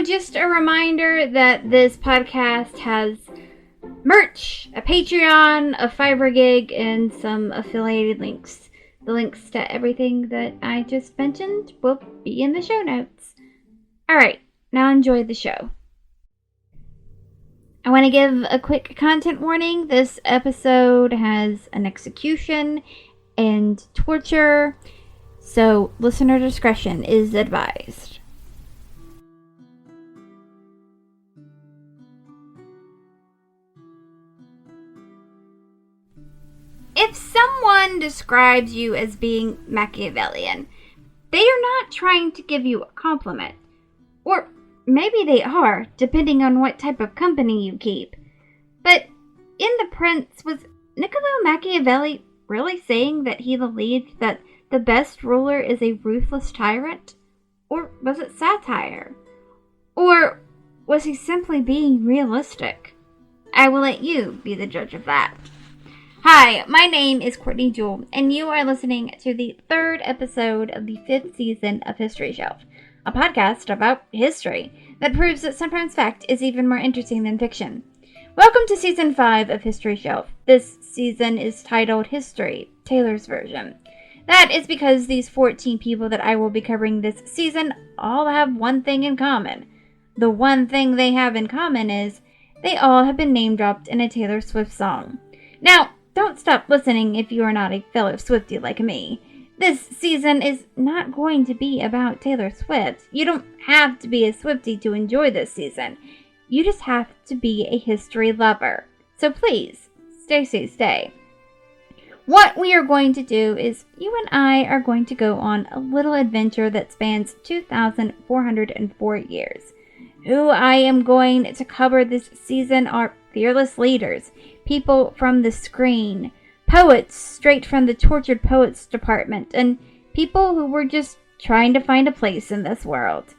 just a reminder that this podcast has merch, a Patreon, a Fiverr gig, and some affiliated links. The links to everything that I just mentioned will be in the show notes. Alright, now enjoy the show. I want to give a quick content warning. This episode has an execution and torture, so listener discretion is advised. If someone describes you as being Machiavellian, they are not trying to give you a compliment. Or maybe they are, depending on what type of company you keep. But in The Prince, was Niccolò Machiavelli really saying that he believed that the best ruler is a ruthless tyrant? Or was it satire? Or was he simply being realistic? I will let you be the judge of that. Hi, my name is Courtney Jewell, and you are listening to the third episode of the 5th season of History Shelf, a podcast about history that proves that sometimes fact is even more interesting than fiction. Welcome to Season 5 of History Shelf. This season is titled History, Taylor's Version. That is because these 14 people that I will be covering this season all have one thing in common. The one thing they have in common is they all have been name-dropped in a Taylor Swift song. Now, don't stop listening if you are not a fellow Swiftie like me. This season is not going to be about Taylor Swift. You don't have to be a Swiftie to enjoy this season. You just have to be a history lover. So please, stay. What we are going to do is you and I are going to go on a little adventure that spans 2,404 years. Who I am going to cover this season are fearless leaders, people from the screen, poets straight from the Tortured Poets Department, and people who were just trying to find a place in this world.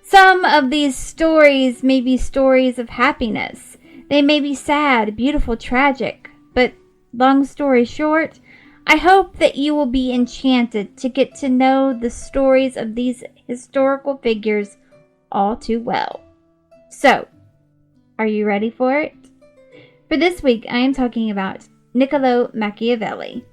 Some of these stories may be stories of happiness. They may be sad, beautiful, tragic, but long story short, I hope that you will be enchanted to get to know the stories of these historical figures all too well. So, are you ready for it? For this week, I am talking about Niccolò Machiavelli.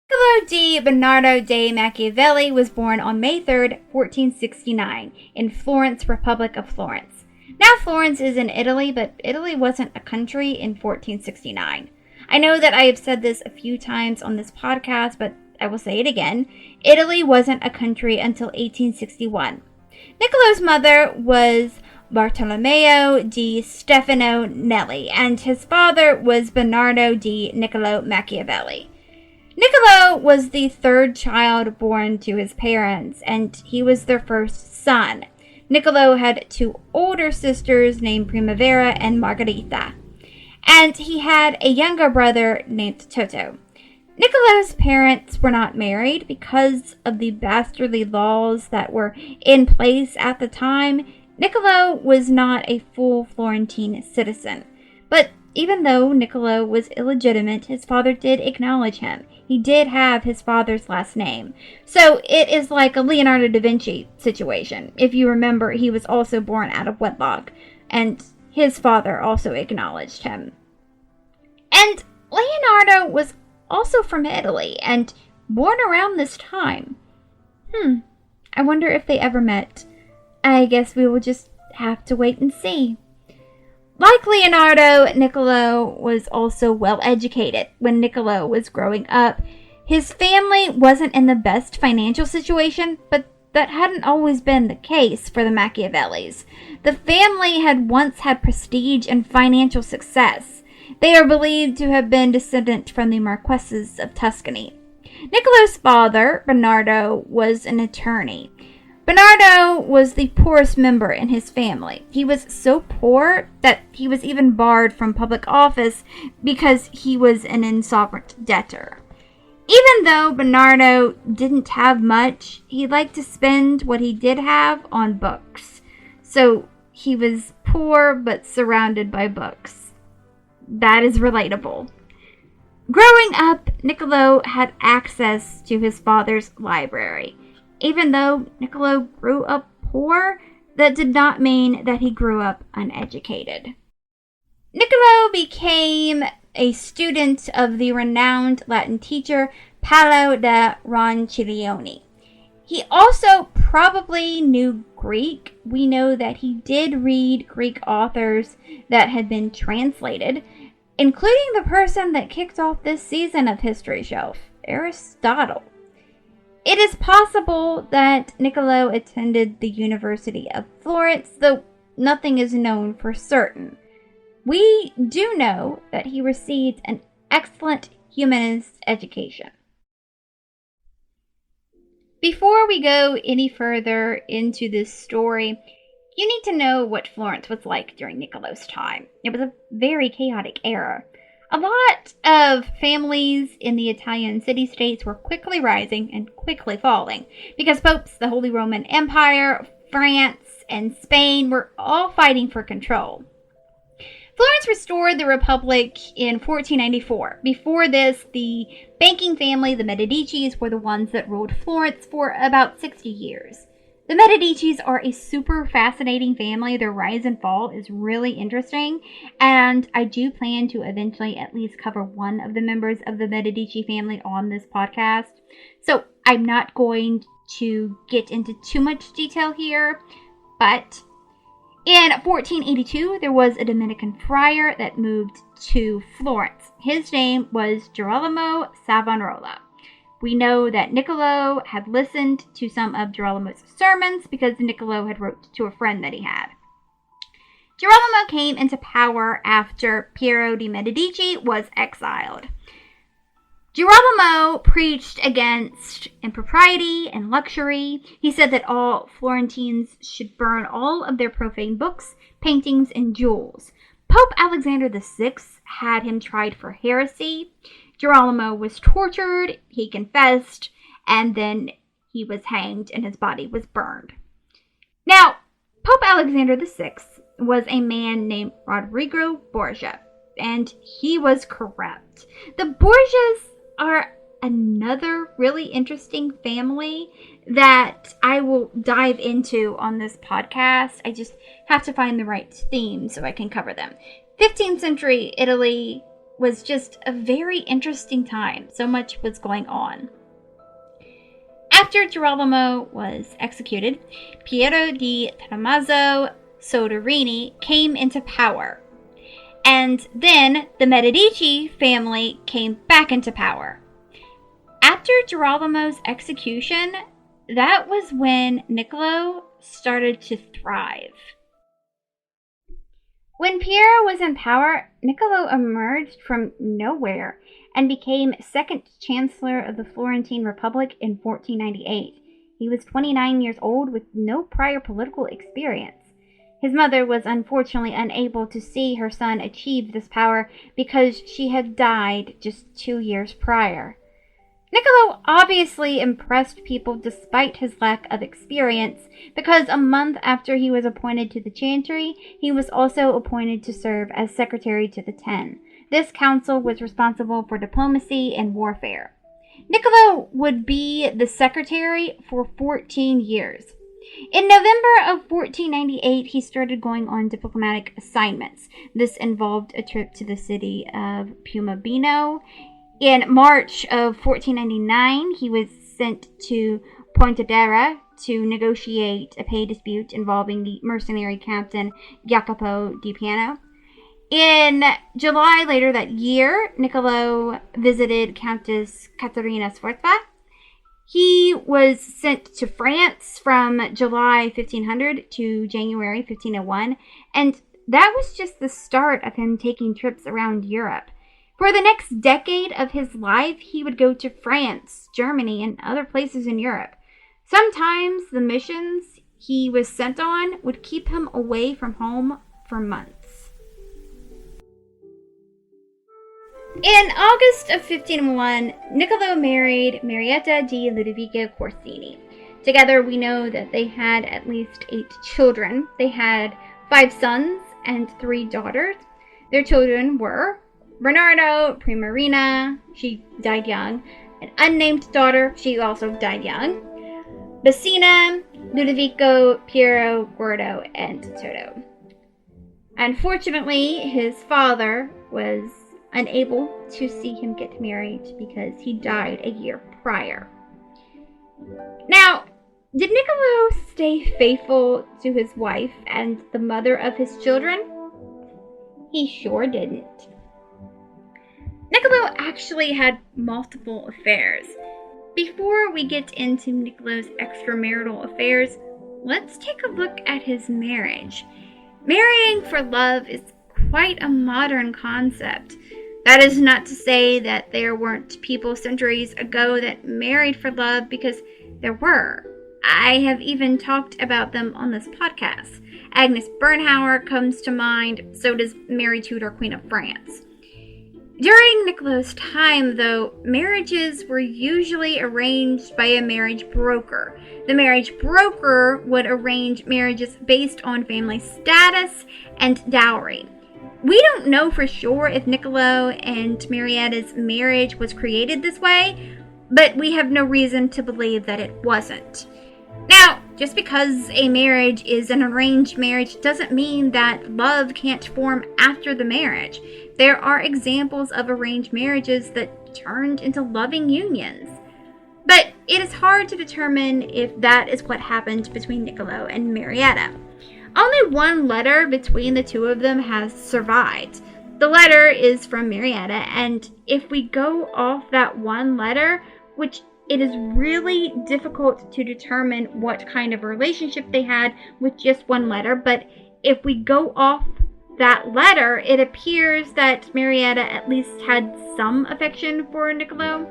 Niccolò di Bernardo de Machiavelli was born on May 3rd, 1469, in Florence, Republic of Florence. Now Florence is in Italy, but Italy wasn't a country in 1469. I know that I have said this a few times on this podcast, but I will say it again. Italy wasn't a country until 1861. Niccolò's mother was Bartolomeo di Stefano Nelli, and his father was Bernardo di Niccolò Machiavelli. Niccolò was the third child born to his parents, and he was their first son. Niccolò had two older sisters named Primavera and Margherita, and he had a younger brother named Toto. Niccolò's parents were not married because of the bastardly laws that were in place at the time. Niccolò was not a full Florentine citizen, but even though Niccolò was illegitimate, his father did acknowledge him. He did have his father's last name. So it is like a Leonardo da Vinci situation. If you remember, he was also born out of wedlock, and his father also acknowledged him. And Leonardo was also from Italy, and born around this time. I wonder if they ever met. I guess we will just have to wait and see. Like Leonardo, Niccolò was also well educated. When Niccolò was growing up, his family wasn't in the best financial situation, but that hadn't always been the case for the Machiavellis. The family had once had prestige and financial success. They are believed to have been descendant from the Marquesses of Tuscany. Niccolò's father, Bernardo, was an attorney. Bernardo was the poorest member in his family. He was so poor that he was even barred from public office because he was an insolvent debtor. Even though Bernardo didn't have much, he liked to spend what he did have on books. So he was poor but surrounded by books. that is relatable. Growing up, Niccolò had access to his father's library. Even though Niccolò grew up poor, that did not mean that he grew up uneducated. Niccolò became a student of the renowned Latin teacher Paolo da Ronciglione. He also probably knew Greek. We know that he did read Greek authors that had been translated, including the person that kicked off this season of History Shelf, Aristotle. It is possible that Niccolò attended the University of Florence, though nothing is known for certain. We do know that he received an excellent humanist education. Before we go any further into this story, you need to know what Florence was like during Niccolò's time. It was a very chaotic era. A lot of families in the Italian city-states were quickly rising and quickly falling because popes, the Holy Roman Empire, France, and Spain were all fighting for control. Florence restored the Republic in 1494. Before this, the banking family, the Medicis, were the ones that ruled Florence for about 60 years. The Medicis are a super fascinating family. Their rise and fall is really interesting, and I do plan to eventually at least cover one of the members of the Medici family on this podcast. So I'm not going to get into too much detail here, but in 1482, there was a Dominican friar that moved to Florence. His name was Girolamo Savonarola. We know that Niccolò had listened to some of Girolamo's sermons because Niccolò had wrote to a friend that he had. Girolamo came into power after Piero de' Medici was exiled. Girolamo preached against impropriety and luxury. He said that all Florentines should burn all of their profane books, paintings, and jewels. Pope Alexander VI had him tried for heresy. Girolamo was tortured, he confessed, and then he was hanged and his body was burned. Now, Pope Alexander VI was a man named Rodrigo Borgia, and he was corrupt. The Borgias are another really interesting family that I will dive into on this podcast. I just have to find the right theme so I can cover them. 15th century Italy was just a very interesting time. So much was going on. After Girolamo was executed, Piero di Tommaso Soderini came into power. And then the Medici family came back into power. After Girolamo's execution, that was when Niccolò started to thrive. When Piero was in power, Niccolò emerged from nowhere and became second chancellor of the Florentine Republic in 1498. He was 29 years old with no prior political experience. His mother was unfortunately unable to see her son achieve this power because she had died just 2 years prior. Niccolò obviously impressed people despite his lack of experience, because a month after he was appointed to the Chantry, he was also appointed to serve as secretary to the Ten. This council was responsible for diplomacy and warfare. Niccolò would be the secretary for 14 years. In November of 1498, he started going on diplomatic assignments. This involved a trip to the city of Piombino. In March of 1499, he was sent to Pontedera to negotiate a pay dispute involving the mercenary captain Jacopo di Piano. In July later that year, Niccolò visited Countess Caterina Sforza. He was sent to France from July 1500 to January 1501, and that was just the start of him taking trips around Europe. For the next decade of his life, he would go to France, Germany, and other places in Europe. Sometimes the missions he was sent on would keep him away from home for months. In August of 1501, Niccolò married Marietta di Ludovico Corsini. Together, we know that they had at least 8 children. They had 5 sons and 3 daughters. Their children were Bernardo, Primarina, she died young, an unnamed daughter, she also died young, Bassina, Ludovico, Piero, Gordo, and Toto. Unfortunately, his father was unable to see him get married because he died a year prior. Now, did Niccolò stay faithful to his wife and the mother of his children? He sure didn't. Niccolò actually had multiple affairs. Before we get into Niccolò's extramarital affairs, let's take a look at his marriage. Marrying for love is quite a modern concept. That is not to say that there weren't people centuries ago that married for love, because there were. I have even talked about them on this podcast. Agnes Bernhauer comes to mind, so does Mary Tudor, Queen of France. During Niccolò's time, though, marriages were usually arranged by a marriage broker. The marriage broker would arrange marriages based on family status and dowry. We don't know for sure if Niccolò and Marietta's marriage was created this way, but we have no reason to believe that it wasn't. Now, just because a marriage is an arranged marriage doesn't mean that love can't form after the marriage. There are examples of arranged marriages that turned into loving unions. But it is hard to determine if that is what happened between Niccolò and Marietta. Only one letter between the two of them has survived. The letter is from Marietta, and if we go off that one letter, which it is really difficult to determine what kind of relationship they had with just one letter, but if we go off that letter, it appears that Marietta at least had some affection for Niccolò.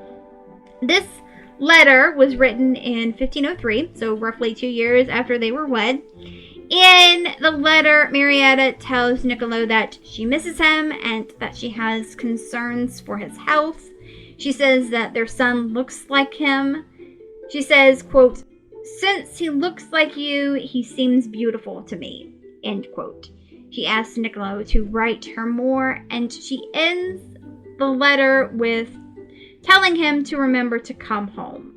This letter was written in 1503, so roughly 2 years after they were wed. In the letter, Marietta tells Niccolò that she misses him and that she has concerns for his health. She says that their son looks like him. She says, quote, "Since he looks like you, he seems beautiful to me," end quote. She asks Niccolò to write her more, and she ends the letter with telling him to remember to come home.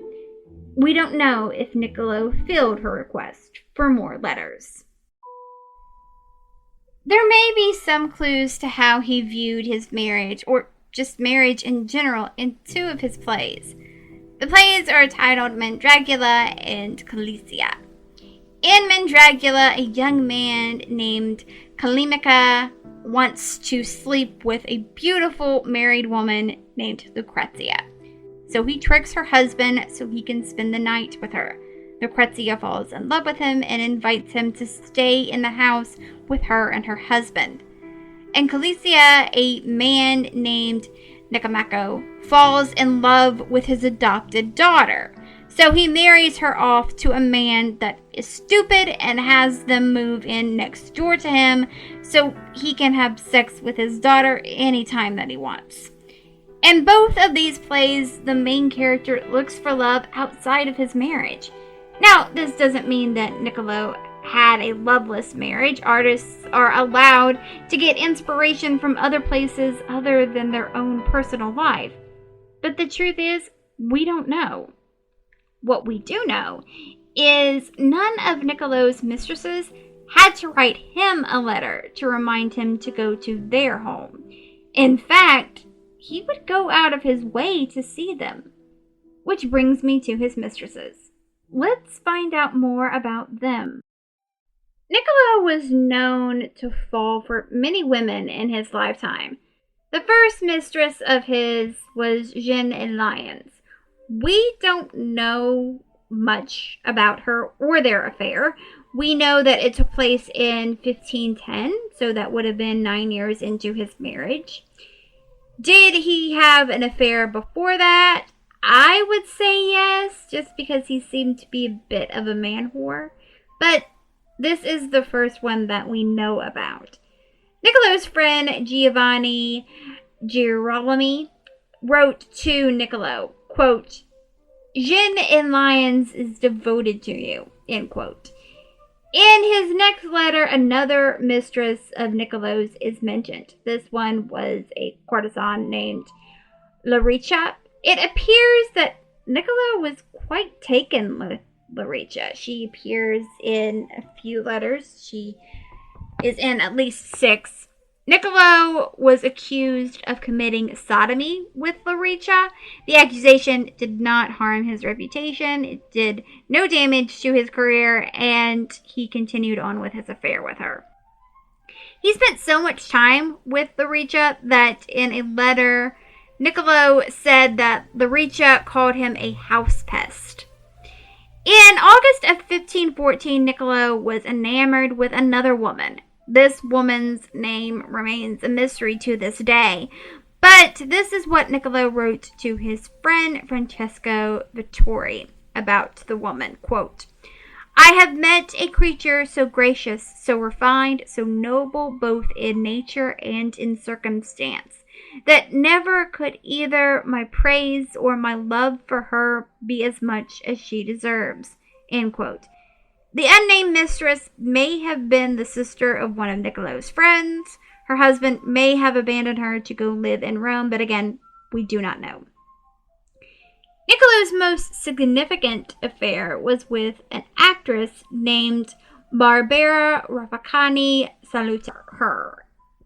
We don't know if Niccolò filled her request for more letters. There may be some clues to how he viewed his marriage, or just marriage in general, in two of his plays. The plays are titled Mandragula and Calicia. In Mandragula, a young man named Calimica wants to sleep with a beautiful married woman named Lucrezia. So he tricks her husband so he can spend the night with her. Lucrezia falls in love with him and invites him to stay in the house with her and her husband. In Calicia, a man named Niccomaco falls in love with his adopted daughter. So he marries her off to a man that is stupid and has them move in next door to him so he can have sex with his daughter anytime that he wants. In both of these plays, the main character looks for love outside of his marriage. Now, this doesn't mean that Niccolò had a loveless marriage. Artists are allowed to get inspiration from other places other than their own personal life. But the truth is, we don't know. What we do know is none of Niccolò's mistresses had to write him a letter to remind him to go to their home. In fact, he would go out of his way to see them. Which brings me to his mistresses. Let's find out more about them. Niccolò was known to fall for many women in his lifetime. The first mistress of his was Jeanne et Lyons. We don't know much about her or their affair. We know that it took place in 1510, so that would have been 9 years into his marriage. Did he have an affair before that? I would say yes, just because he seemed to be a bit of a man whore. But this is the first one that we know about. Niccolò's friend Giovanni Girolami wrote to Niccolò, quote, "Jeanne in Lyons is devoted to you," end quote. In his next letter, another mistress of Niccolò's is mentioned. This one was a courtesan named Laricia. It appears that Niccolò was quite taken with Laricia. She appears in a few letters. She is in at least 6. Niccolò was accused of committing sodomy with Laricia. The accusation did not harm his reputation. It did no damage to his career, and he continued on with his affair with her. He spent so much time with Laricia that in a letter, Niccolò said that Laricia called him a house pest. In August of 1514, Niccolò was enamored with another woman. This woman's name remains a mystery to this day, but this is what Niccolò wrote to his friend Francesco Vittori about the woman, quote, "I have met a creature so gracious, so refined, so noble both in nature and in circumstance, that never could either my praise or my love for her be as much as she deserves," end quote. The unnamed mistress may have been the sister of one of Niccolò's friends. Her husband may have abandoned her to go live in Rome, but again, we do not know. Niccolò's most significant affair was with an actress named Barbara Raffacani Salutaher.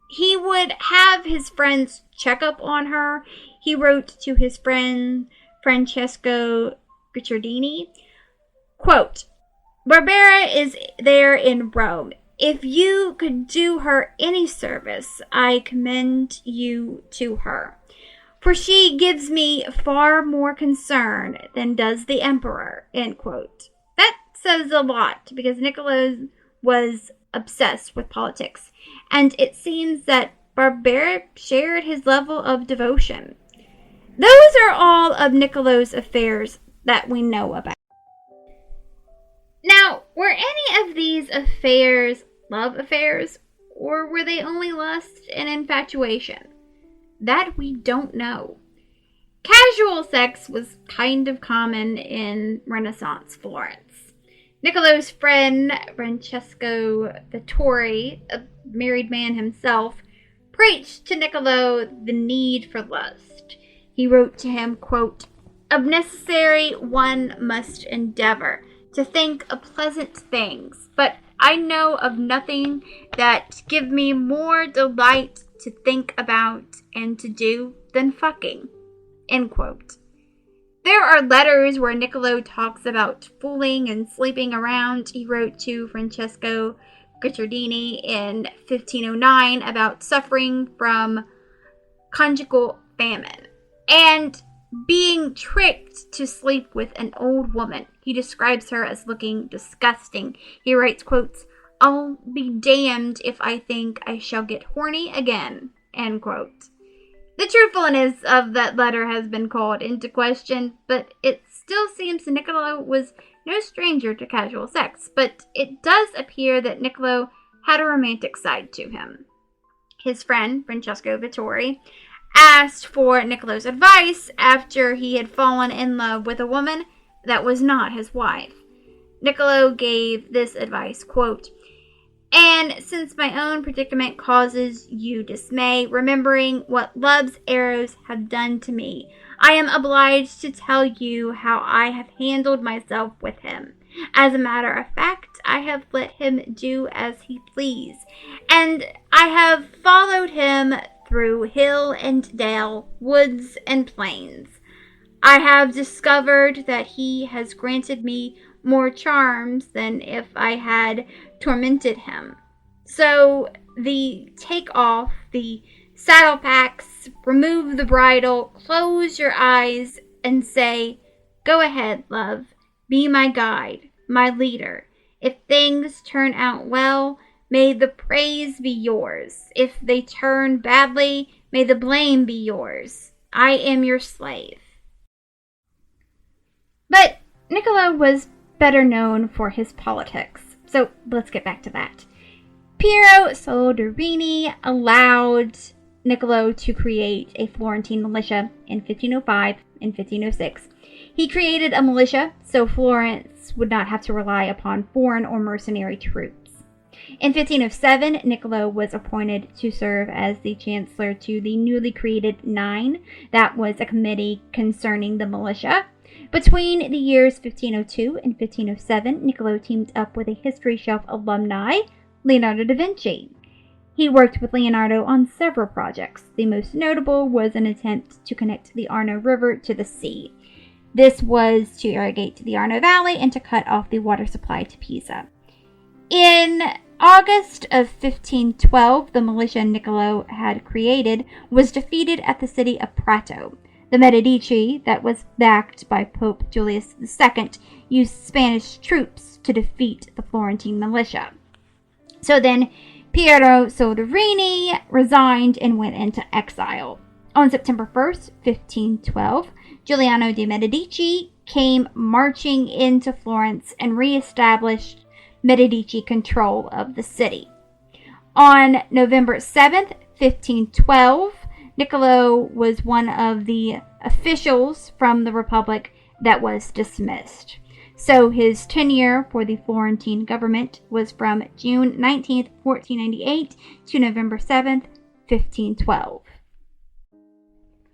He would have his friends check up on her. He wrote to his friend Francesco Guicciardini, quote, "Barbara is there in Rome. If you could do her any service, I commend you to her. For she gives me far more concern than does the emperor," end quote. That says a lot, because Niccolò was obsessed with politics, and it seems that Barbara shared his level of devotion. Those are all of Niccolò's affairs that we know about. Now, were any of these affairs love affairs, or were they only lust and infatuation? That we don't know. Casual sex was kind of common in Renaissance Florence. Niccolò's friend Francesco Vittori, a married man himself, preached to Niccolò the need for lust. He wrote to him, quote, "Of necessary one must endeavor to think of pleasant things, but I know of nothing that give me more delight to think about and to do than fucking," end quote. There are letters where Niccolò talks about fooling and sleeping around. He wrote to Francesco Guicciardini in 1509 about suffering from conjugal famine and being tricked to sleep with an old woman. He describes her as looking disgusting. He writes, quotes, "I'll be damned if I think I shall get horny again," end quote. The truthfulness of that letter has been called into question, but it still seems Niccolò was no stranger to casual sex. But it does appear that Niccolò had a romantic side to him. His friend, Francesco Vittori, asked for Niccolò's advice after he had fallen in love with a woman that was not his wife. Niccolò gave this advice, quote, "And since my own predicament causes you dismay, remembering what love's arrows have done to me, I am obliged to tell you how I have handled myself with him. As a matter of fact, I have let him do as he pleased, and I have followed him through hill and dale, woods and plains. I have discovered that he has granted me more charms than if I had tormented him. So take off the saddle packs, remove the bridle, close your eyes, and say, 'Go ahead, love, be my guide, my leader. If things turn out well, may the praise be yours. If they turn badly, may the blame be yours. I am your slave.'" But Niccolò was better known for his politics, so let's get back to that. Piero Soderini allowed Niccolò to create a Florentine militia in 1505 and 1506. He created a militia so Florence would not have to rely upon foreign or mercenary troops. In 1507, Niccolò was appointed to serve as the chancellor to the newly created Nine. That was a committee concerning the militia. Between the years 1502 and 1507, Niccolò teamed up with a History Shelf alumni, Leonardo da Vinci. He worked with Leonardo on several projects. The most notable was an attempt to connect the Arno River to the sea. This was to irrigate the Arno Valley and to cut off the water supply to Pisa. In August of 1512, the militia Niccolò had created was defeated at the city of Prato. The Medici, that was backed by Pope Julius II, used Spanish troops to defeat the Florentine militia. So then Piero Soderini resigned and went into exile. On September 1st, 1512, Giuliano de' Medici came marching into Florence and reestablished Medici control of the city. On November 7th, 1512, Niccolò was one of the officials from the Republic that was dismissed. So his tenure for the Florentine government was from June 19th, 1498 to November 7th, 1512.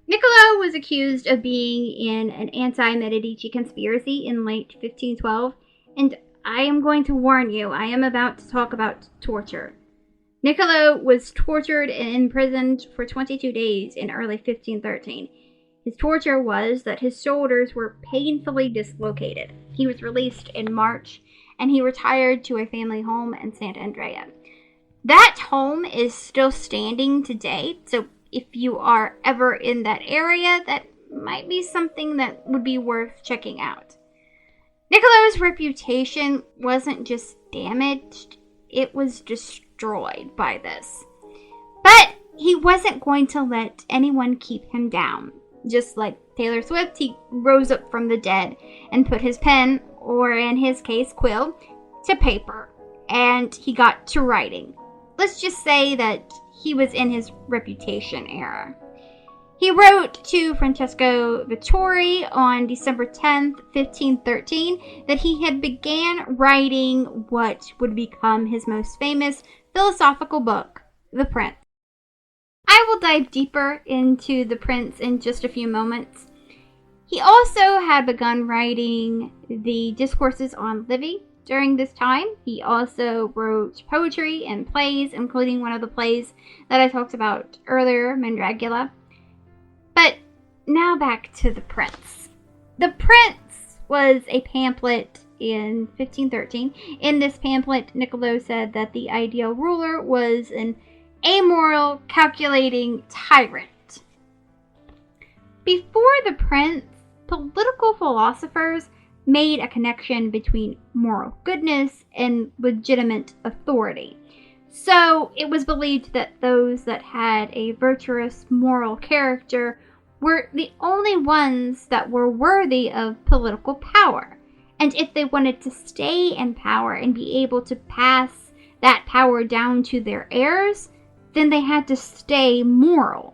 Niccolò was accused of being in an anti-Medici conspiracy in late 1512, and I am going to warn you, I am about to talk about torture. Niccolò was tortured and imprisoned for 22 days in early 1513. His torture was that his shoulders were painfully dislocated. He was released in March, and he retired to a family home in Sant'Andrea. That home is still standing today, so if you are ever in that area, that might be something that would be worth checking out. Niccolò's reputation wasn't just damaged, it was destroyed by this. But he wasn't going to let anyone keep him down. Just like Taylor Swift, he rose up from the dead and put his pen, or in his case, quill, to paper, and he got to writing. Let's just say that he was in his reputation era. He wrote to Francesco Vittori on December 10th, 1513, that he had began writing what would become his most famous philosophical book, The Prince. I will dive deeper into The Prince in just a few moments. He also had begun writing the Discourses on Livy during this time. He also wrote poetry and plays, including one of the plays that I talked about earlier, Mandragula. But now back to The Prince. The Prince was a pamphlet in 1513. In this pamphlet, Niccolò said that the ideal ruler was an amoral, calculating tyrant. Before The Prince, political philosophers made a connection between moral goodness and legitimate authority. So it was believed that those that had a virtuous moral character were the only ones that were worthy of political power. And if they wanted to stay in power and be able to pass that power down to their heirs, then they had to stay moral.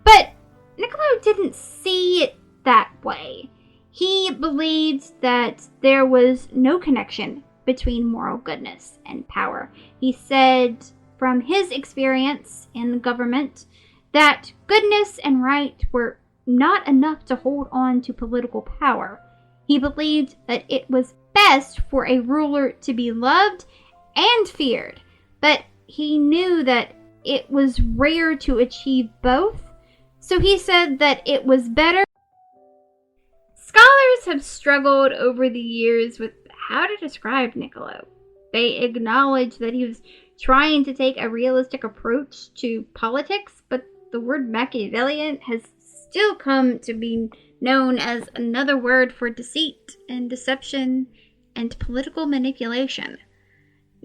But Niccolò didn't see it that way. He believed that there was no connection between moral goodness and power. He said, from his experience in the government, that goodness and right were not enough to hold on to political power. He believed that it was best for a ruler to be loved and feared, but he knew that it was rare to achieve both, so he said that it was better. Scholars have struggled over the years with how to describe Niccolò. They acknowledge that he was trying to take a realistic approach to politics, but the word Machiavellian has still come to be known as another word for deceit and deception and political manipulation.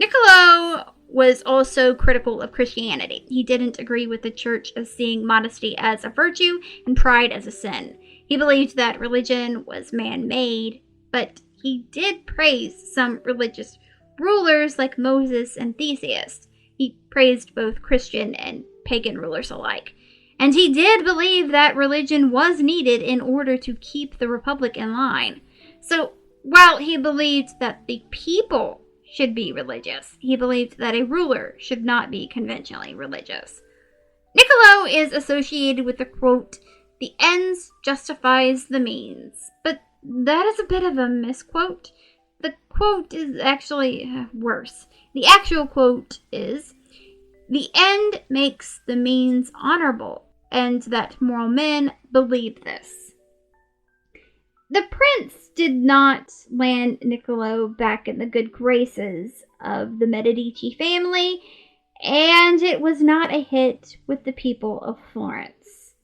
Niccolò was also critical of Christianity. He didn't agree with the church as seeing modesty as a virtue and pride as a sin. He believed that religion was man-made, but he did praise some religious rulers like Moses and Theseus. He praised both Christian and pagan rulers alike. And he did believe that religion was needed in order to keep the republic in line. So, while he believed that the people should be religious, he believed that a ruler should not be conventionally religious. Niccolò is associated with the quote, "The ends justifies the means." But that is a bit of a misquote. The quote is actually worse. The actual quote is, "The end makes the means honorable, and that moral men believe this." The prince did not land Niccolò back in the good graces of the Medici family, and it was not a hit with the people of Florence.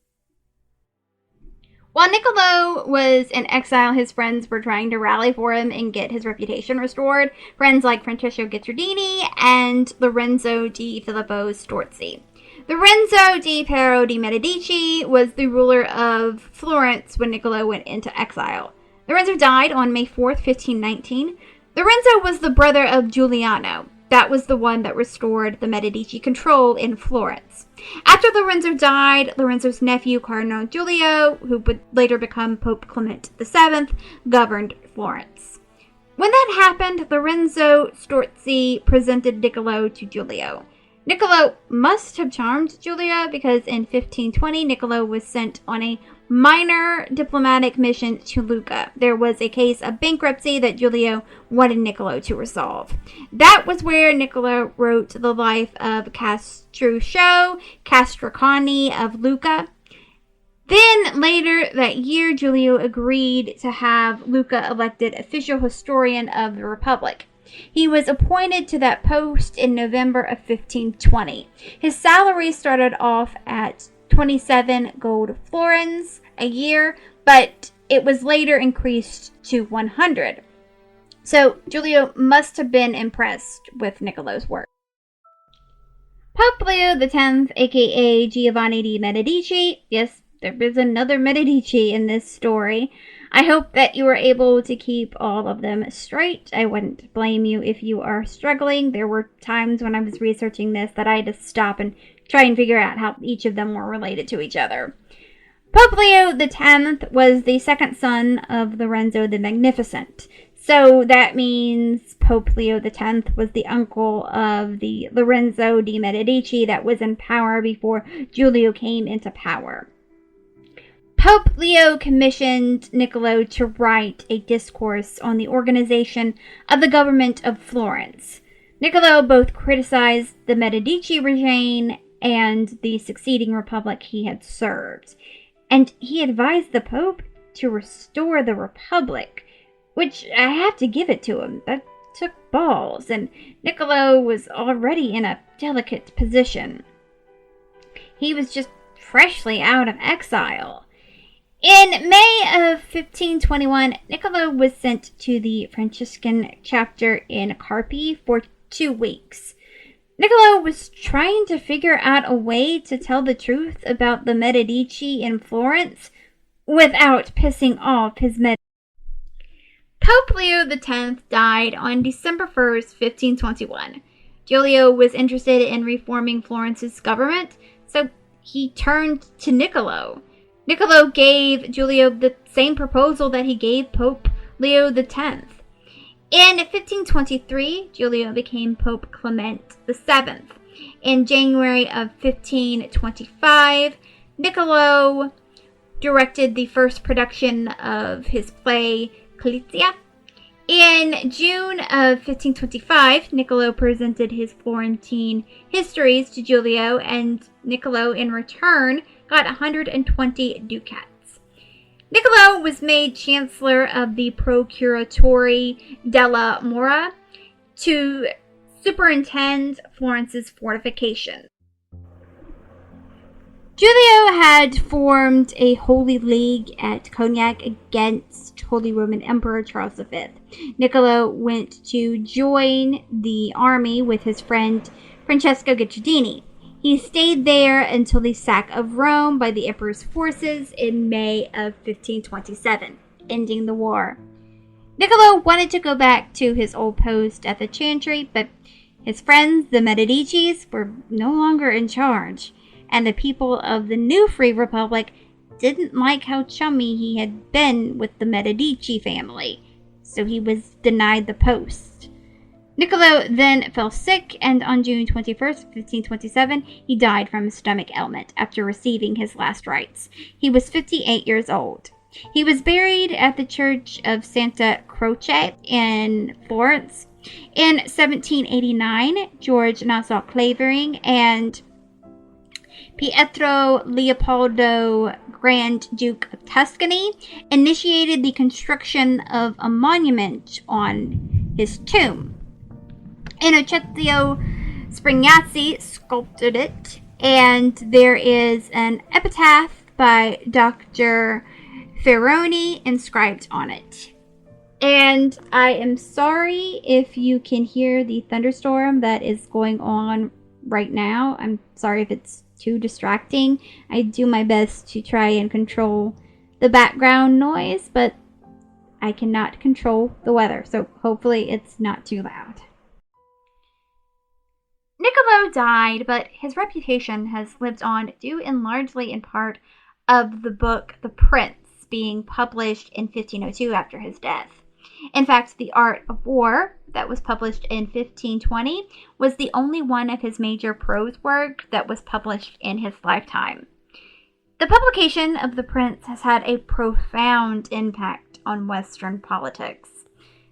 While Niccolò was in exile, his friends were trying to rally for him and get his reputation restored. Friends like Francesco Guicciardini and Lorenzo di Filippo Strozzi. Lorenzo di Piero de' Medici was the ruler of Florence when Niccolò went into exile. Lorenzo died on May 4th, 1519. Lorenzo was the brother of Giuliano. That was the one that restored the Medici control in Florence. After Lorenzo died, Lorenzo's nephew, Cardinal Giulio, who would later become Pope Clement VII, governed Florence. When that happened, Lorenzo Strozzi presented Niccolò to Giulio. Niccolò must have charmed Giulio because in 1520, Niccolò was sent on a minor diplomatic mission to Lucca. There was a case of bankruptcy that Giulio wanted Niccolò to resolve. That was where Niccolò wrote the life of Castruccio Castracani of Lucca. Then later that year, Giulio agreed to have Lucca elected official historian of the Republic. He was appointed to that post in November of 1520. His salary started off at 27 gold florins a year, but it was later increased to 100. So Giulio must have been impressed with Niccolò's work. Pope Leo X, aka Giovanni de' Medici, yes, there is another Medici in this story. I hope that you were able to keep all of them straight. I wouldn't blame you if you are struggling. There were times when I was researching this that I had to stop and try and figure out how each of them were related to each other. Pope Leo X was the second son of Lorenzo the Magnificent. So that means Pope Leo X was the uncle of the Lorenzo de' Medici that was in power before Giulio came into power. Pope Leo commissioned Niccolò to write a discourse on the organization of the government of Florence. Niccolò both criticized the Medici regime and the succeeding republic he had served, and he advised the Pope to restore the republic, which I have to give it to him. That took balls, and Niccolò was already in a delicate position. He was just freshly out of exile. In May of 1521, Niccolò was sent to the Franciscan chapter in Carpi for 2 weeks. Niccolò was trying to figure out a way to tell the truth about the Medici in Florence without pissing off his Medici. Pope Leo X died on December 1st, 1521. Giulio was interested in reforming Florence's government, so he turned to Niccolò. Niccolò gave Giulio the same proposal that he gave Pope Leo X. In 1523, Giulio became Pope Clement VII. In January of 1525, Niccolò directed the first production of his play Clizia. In June of 1525, Niccolò presented his Florentine histories to Giulio, and Niccolò, in return, got 120 ducats. Niccolò was made Chancellor of the Procuratori della Mora to superintend Florence's fortifications. Giulio had formed a Holy League at Cognac against Holy Roman Emperor Charles V. Niccolò went to join the army with his friend Francesco Guicciardini. He stayed there until the sack of Rome by the emperor's forces in May of 1527, ending the war. Niccolò wanted to go back to his old post at the chantry, but his friends, the Medicis, were no longer in charge. and the people of the new Free Republic didn't like how chummy he had been with the Medici family, so he was denied the post. Niccolò then fell sick, and on June 21st, 1527, he died from a stomach ailment after receiving his last rites. He was 58 years old. He was buried at the Church of Santa Croce in Florence. In 1789, George Nassau Clavering and Pietro Leopoldo, Grand Duke of Tuscany, initiated the construction of a monument on his tomb. Innocenzo Sprignazzi sculpted it, and there is an epitaph by Dr. Ferroni inscribed on it. And I am sorry if you can hear the thunderstorm that is going on right now. I'm sorry if it's too distracting. I do my best to try and control the background noise, but I cannot control the weather, so hopefully it's not too loud. Niccolò died, but his reputation has lived on due and largely in part of the book The Prince being published in 1502 after his death. In fact, The Art of War, that was published in 1520, was the only one of his major prose work that was published in his lifetime. The publication of The Prince has had a profound impact on Western politics.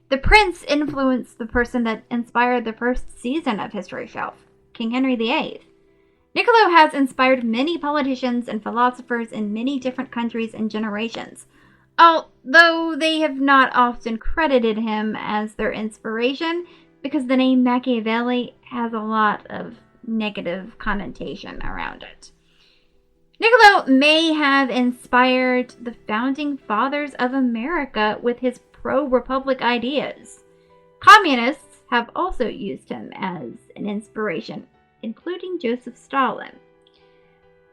The Prince influenced the person that inspired the first season of History Shelf, King Henry VIII. Niccolò has inspired many politicians and philosophers in many different countries and generations, although they have not often credited him as their inspiration because the name Machiavelli has a lot of negative connotation around it. Niccolò may have inspired the founding fathers of America with his pro-republic ideas. Communists have also used him as an inspiration, including Joseph Stalin.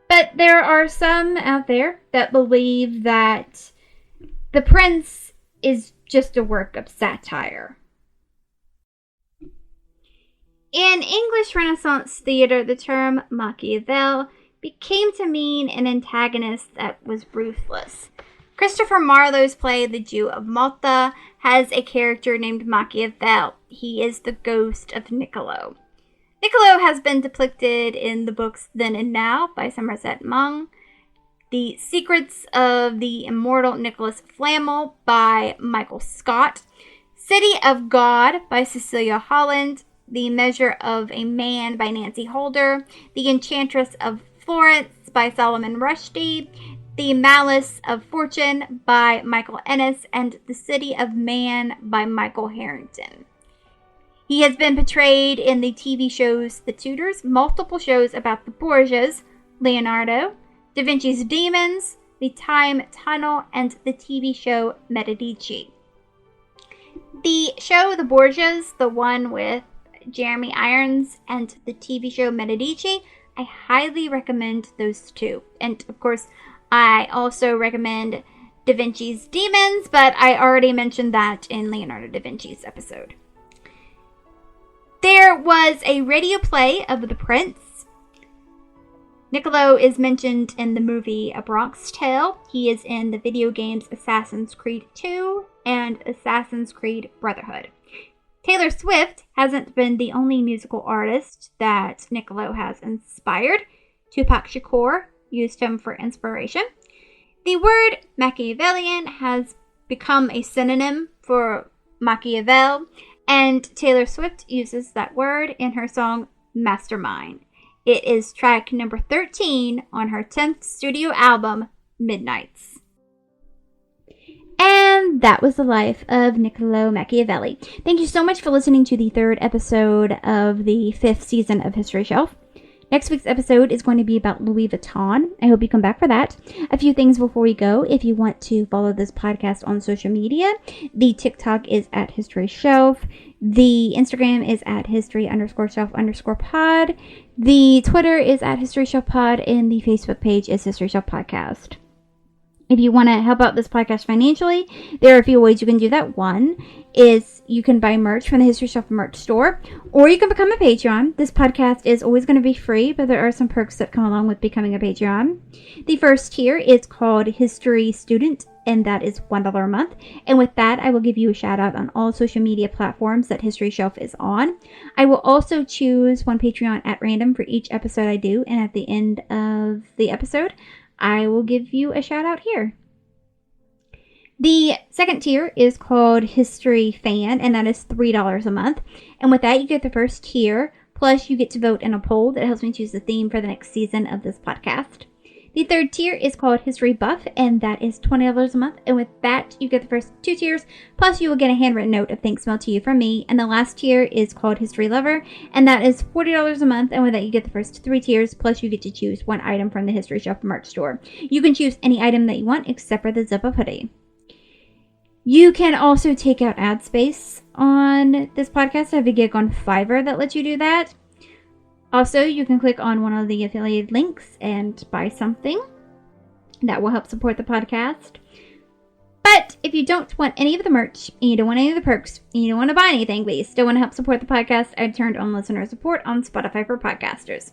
But there are some out there that believe that The Prince is just a work of satire. In English Renaissance theater, the term Machiavel became to mean an antagonist that was ruthless. Christopher Marlowe's play, The Jew of Malta, has a character named Machiavel. He is the ghost of Niccolò. Niccolò has been depicted in the books Then and Now by Somerset Maugham, The Secrets of the Immortal Nicholas Flamel by Michael Scott, City of God by Cecilia Holland, The Measure of a Man by Nancy Holder, The Enchantress of Florence by Solomon Rushdie, The Malice of Fortune by Michael Ennis, and The City of Man by Michael Harrington. He has been portrayed in the TV shows The Tudors, multiple shows about the Borgias, Leonardo, Da Vinci's Demons, The Time Tunnel, and the TV show Medici. The show The Borgias, the one with Jeremy Irons, and the TV show Medici, I highly recommend those two. And of course, I also recommend Da Vinci's Demons, but I already mentioned that in Leonardo da Vinci's episode. There was a radio play of The Prince. Niccolò is mentioned in the movie A Bronx Tale. He is in the video games Assassin's Creed 2 and Assassin's Creed Brotherhood. Taylor Swift hasn't been the only musical artist that Niccolò has inspired. Tupac Shakur used him for inspiration. The word Machiavellian has become a synonym for Machiavel, and Taylor Swift uses that word in her song Mastermind. It is track number 13 on her 10th studio album, Midnights. And that was the life of Niccolò Machiavelli. Thank you so much for listening to the third episode of the 5th season of History Shelf. Next week's episode is going to be about Louis Vuitton. I hope you come back for that. A few things before we go. If you want to follow this podcast on social media, the TikTok is at History Shelf. The Instagram is at history_shelf_pod. The Twitter is at History Shelf Pod, and the Facebook page is History Shelf Podcast. If you want to help out this podcast financially, there are a few ways you can do that. One is you can buy merch from the History Shelf merch store, or you can become a Patreon. This podcast is always going to be free, but there are some perks that come along with becoming a Patreon. The first tier is called History Student, and that is $1 a month. And with that, I will give you a shout out on all social media platforms that History Shelf is on. I will also choose one Patreon at random for each episode I do, and at the end of the episode, I will give you a shout out here. The second tier is called History Fan, and that is $3 a month. And with that, you get the first tier, plus you get to vote in a poll that helps me choose the theme for the next season of this podcast. The third tier is called History Buff, and that is $20 a month. And with that, you get the first 2 tiers, plus you will get a handwritten note of thanks mail to you from me. And the last tier is called History Lover, and that is $40 a month. And with that, you get the first 3 tiers, plus you get to choose one item from the History Shelf merch store. You can choose any item that you want, except for the zip-up hoodie. You can also take out ad space on this podcast. I have a gig on Fiverr that lets you do that. Also, you can click on one of the affiliated links and buy something. That will help support the podcast. But if you don't want any of the merch, and you don't want any of the perks, and you don't want to buy anything, but you still want to help support the podcast, I've turned on listener support on Spotify for podcasters.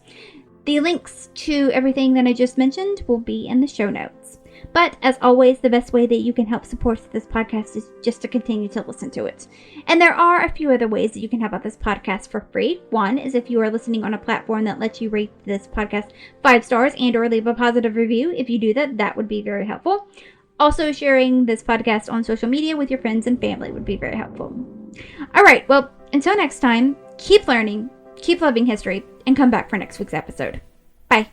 The links to everything that I just mentioned will be in the show notes. But, as always, the best way that you can help support this podcast is just to continue to listen to it. And there are a few other ways that you can help out this podcast for free. One is if you are listening on a platform that lets you rate this podcast 5 stars and or leave a positive review. If you do that, that would be very helpful. Also, sharing this podcast on social media with your friends and family would be very helpful. All right, well, until next time, keep learning, keep loving history, and come back for next week's episode. Bye.